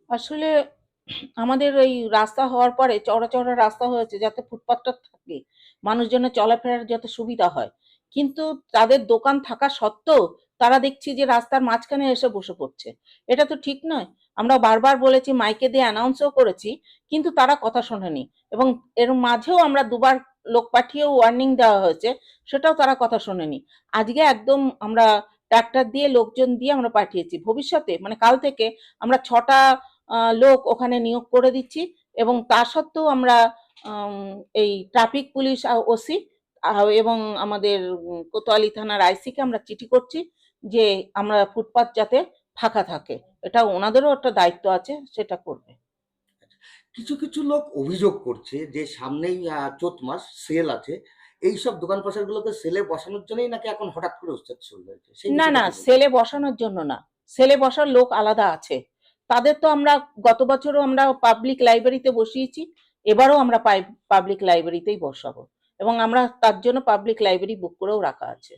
আসলে আমাদের ওই রাস্তা হওয়ার পরে চওড়া, চওড়া রাস্তা হয়েছে যাতে ফুটপাতটা থাকে। মানুষজনের চলাফেরার যাতে সুবিধা হয়। কিন্তু তাদের দোকান থাকা সত্ত্বেও তারা দেখছি যে রাস্তার মাঝখানে এসে বসে পড়ছে। এটা তো ঠিক নয়। আমরা বারবার বলেছি, মাইকে দিয়ে অ্যানাউন্সও করেছি, কিন্তু তারা কথা শোনেনি। এবং এর মাঝেও আমরা দুবার লোক পাঠিয়েও ওয়ার্নিং দেওয়া হয়েছে, সেটাও তারা কথা শোনেনি। আজকে একদম আমরা ট্রাক্টর দিয়ে লোকজন দিয়ে আমরা পাঠিয়েছি। ভবিষ্যতে মানে কাল থেকে আমরা ৬টা লোক ওখানে নিয়োগ করে দিচ্ছি এবং তা সত্ত্বেও আমরা এই ট্রাফিক পুলিশ ওসি এবং আমাদের কোতোয়ালি থানার আইসিকে আমরা চিঠি করছি যে আমরা ফুটপাত যাতে ফাঁকা থাকে। এটা ওনাদেরও একটা দায়িত্ব আছে, সেটা করবে। কিছু কিছু লোক অভিযোগ করছে যে সামনেই চৈত মাস সেল আছে, এইসব দোকান পাশারগুলোকে সেলে বসানোর জন্যই নাকি এখন হঠাৎ করে উচ্ছেদ শুরু হয়েছে, সেই না, বিষয়টা না, কি বলবেন? সেলে বসানোর জন্য না। সেলে বসার লোক আলাদা আছে। তাদের তো আমরা গত বছরও আমরা পাবলিক লাইব্রেরিতে বসিয়েছি। এবারও আমরা পাবলিক লাইব্রেরিতেই বসাবো এবং আমরা তার জন্য পাবলিক লাইব্রেরি বুক করেও রাখা আছে।